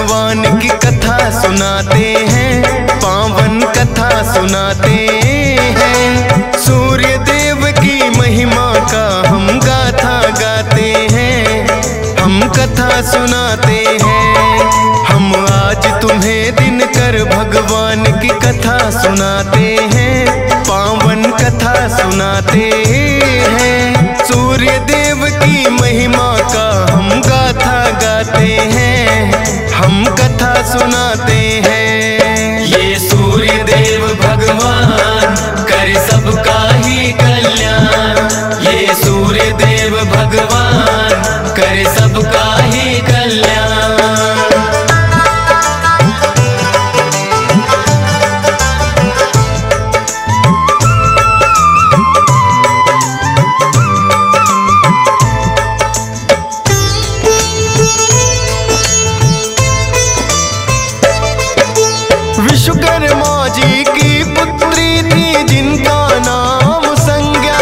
भगवान की कथा सुनाते हैं, पावन कथा सुनाते हैं। सूर्य देव की महिमा का हम गाथा गाते हैं, हम कथा सुनाते हैं। हम आज तुम्हें दिनकर भगवान की कथा सुनाते हैं, पावन कथा सुनाते हैं। सूर्य देव की महिमा का हम गाथा गाते हैं, हम कथा सुनाते हैं। ये सूर्य देव भगवान करे सबका ही कल्याण, ये सूर्य देव भगवान करे सबका ही कल्याण। विश्वकर्मा जी की पुत्री थी जिनका नाम संज्ञा,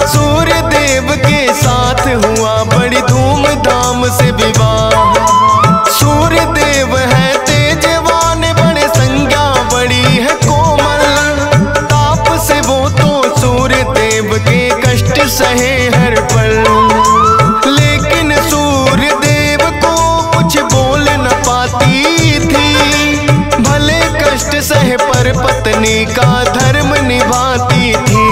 सूर्य देव के साथ हुआ बड़ी धूमधाम से विवाह। सूर्य देव है तेजवान बड़े, संज्ञा बड़ी है कोमल। ताप से वो तो सूर्य देव के कष्ट सहे हर पल, लेकिन सूर्य देव को कुछ बोल न पाती थी। भले कष्ट सहे पर पत्नी का धर्म निभाती थी।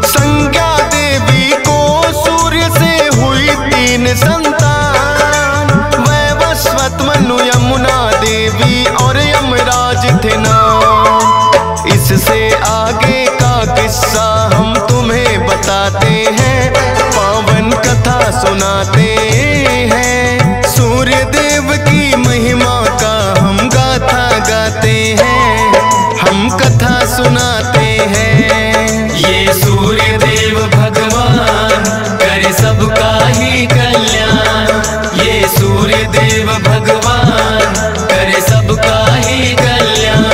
संज्ञा देवी को सूर्य से हुई 3 संतान, वैवस्वत, मनु, यमुना देवी और यमराज थे नाम। इससे आगे का किस्सा हम तुम्हें बताते हैं, पावन कथा सुनाते हैं। सूर्य देव की महिमा का हम गाथा गाते हैं, हम कथा सुनाते हैं। ये सूर्य देव भगवान करे सबका ही कल्याण, ये सूर्य देव भगवान करे सबका ही कल्याण।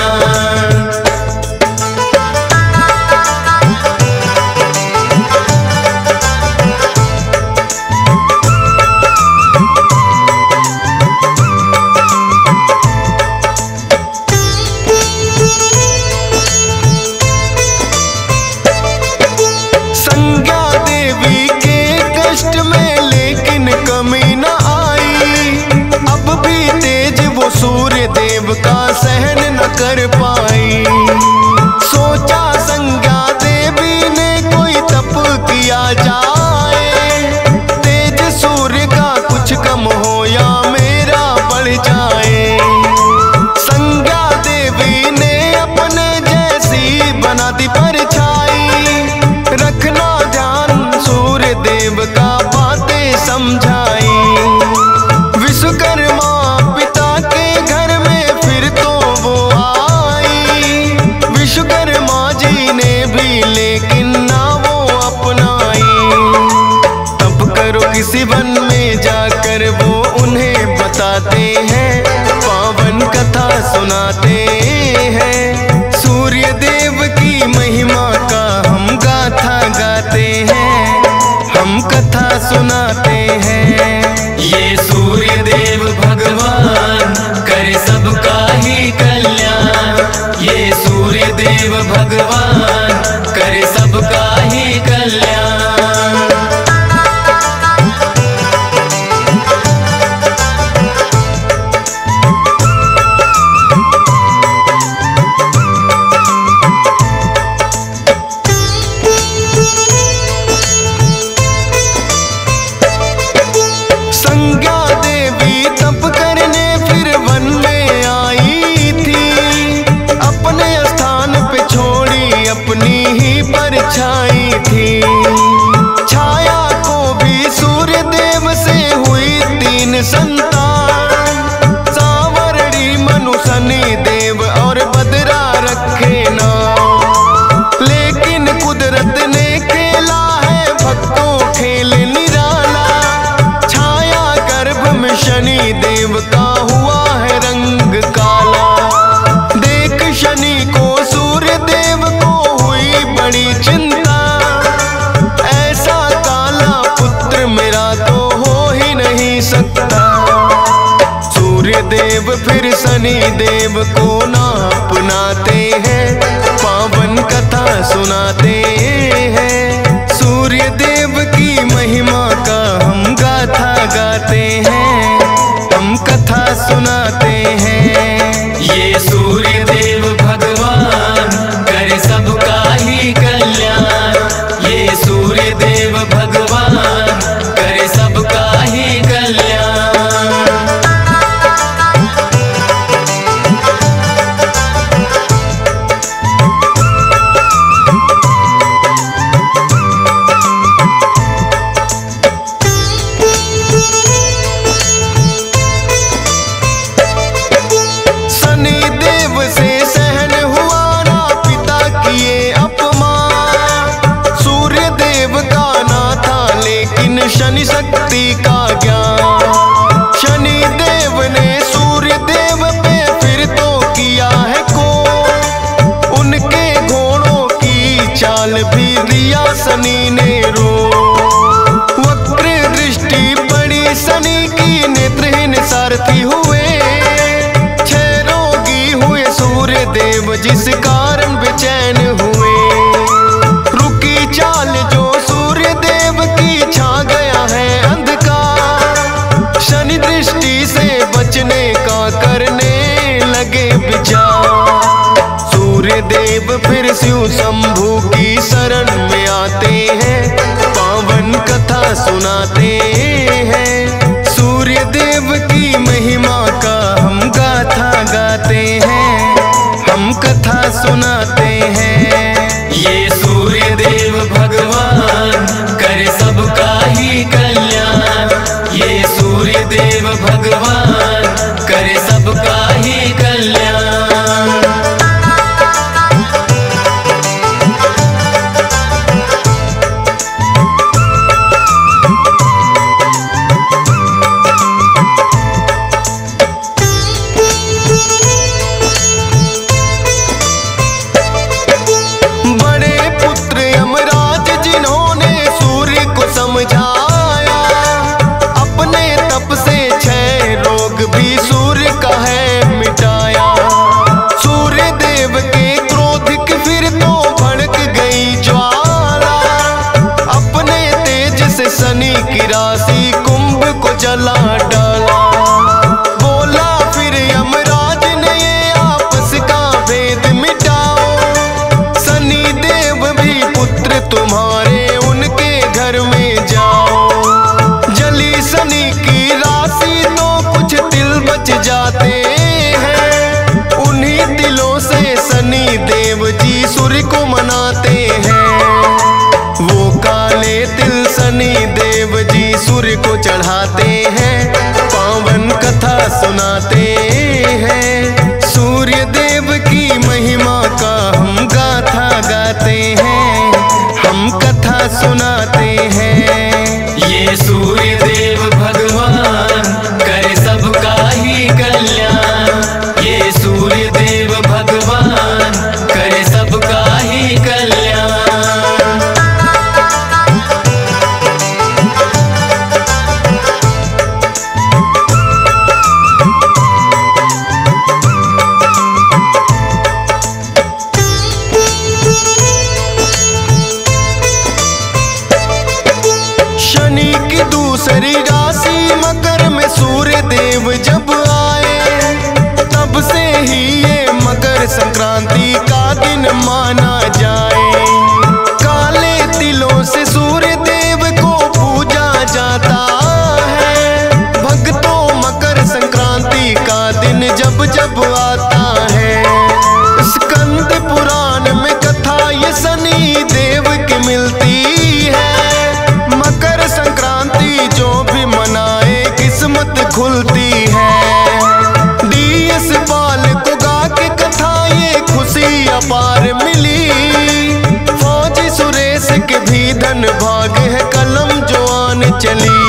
संज्ञा देवी के कष्ट में लेकिन कमी न आई। अब भी तेज वो सूर्य देव का सहन न कर पाई। सोचा संज्ञा देवी ने कोई तप किया जाए, तेज सूर्य का कुछ कम हो या मेरा बढ़ जाए। संज्ञा देवी ने अपने जैसी बना दी परछाई, रखना ध्यान सूर्य देव का बातें समझाई। विश्वकर्मा पिता के घर में फिर तो वो आई, विश्वकर्मा जी ने भी लेकिन ना वो अपनाई। तब करो किसी वन में जाकर वो उन्हें बताते हैं, पावन कथा सुनाते हैं। सूर्य देव की महिमा का हम गाथा गाते हैं, हम कथा सुनाते हैं। ये सूर्य देव भगवान करे सबका ही कल्याण, ये सूर्य देव भगवान करे सबका ही कल्याण। संज्ञा देवी तप करने फिर वन में आई थी। अपने स्थान पे छोड़ी अपनी ही परछाई थी। छाया को भी सूर्य देव से हुई 3 संतान, सांवरणी, मनु, शनि देव और बदरा रखे नाम। लेकिन कुदरत ने खेला है भक्तों खेल निराला। छाया गर्भ में शनि देव का हुआ है रंग काला। देख शनि को सूर्य देव को हुई बड़ी चिंता, शनि देव को ना अपनाते हैं, पावन कथा सुनाते हैं। सूर्य देव की महिमा का हम गाथा गाते हैं, हम कथा सुनाते हैं। ये सूर्य देव भगवान करे सबका ही कल्याण, ये सूर्य देव भगवान करे सबका ही कल्याण। शनि शक्ति का ज्ञान, शनि देव ने सूर्य देव पे फिर तो किया है को, उनके घोड़ों की चाल भी दिया शनि ने रो। वक्र दृष्टि पड़ी शनि की, नेत्रहीन सारथी हुए, 6 रोगी हुए सूर्य देव जिस कारण बेचैन हुए। रुकी चाल जो सूर्य देव की, छा गया है अंधकार, शनि दृष्टि से बचने का करने लगे विचार। सूर्य देव फिर शिव शंभु की शरण में आते हैं, पावन कथा सुनाते हैं। सूर्य देव की महिमा का हम गाथा गाते हैं, हम कथा सुनाते हैं। ये सूर्य देव भगवान करे सबका ही कल्याण, ये सूर्य देव भगवान करे सबका ही कल्याण। समझाया अपने तप से 6 रोग भी सूर्य का है मिटाया। सूर्य देव के क्रोध की फिर तो भड़क गई ज्वाला, अपने तेज से शनि की राशि कुंभ को जला डाला। बोला फिर यमराज ने ये आपस का भेद मिटाओ, शनि देव भी पुत्र तुम्हारे उनके घर में जाओ। जली शनि की राशि तो कुछ तिल बच जाते हैं, उन्हीं तिलों से शनि देव जी सूर्य को मनाते हैं। वो काले तिल शनि देव जी सूर्य को चढ़ाते हैं, पावन कथा सुनाते हैं। सूर्य देव की महिमा का हम गाथा गाते हैं, हम कथा सुनाते हैं। ये सूर्य देव भगवान करे सबका ही कल्याण, ये सूर्य देव भगवान करे सबका ही कल्याण। शनि की दूसरी राशि मकर में सूर्य देव जब आए, तब से ही ये मकर संक्रांति का दिन माना जाए। काले तिलों से सूर्य देव को पूजा जाता है, भक्तों मकर संक्रांति का दिन जब जब आता है। स्कंद पुराण में कथा ये शनि देव की मिलती है, मकर संक्रांति जो भी मनाए किस्मत खुलती है। DS पाल को गा के कथा ये खुशी अपार मिली, फौजी सुरेश के भी धन भाग है कलम जो आन चली।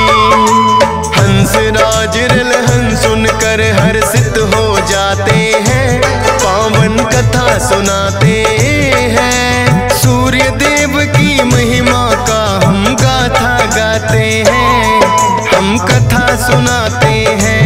हंस राज रलहन सुनकर हर्षित हो जाते हैं, पावन कथा सुनाते हैं। सूर्य देव की महिमा का हम गाथा गाते हैं, हम कथा सुनाते हैं।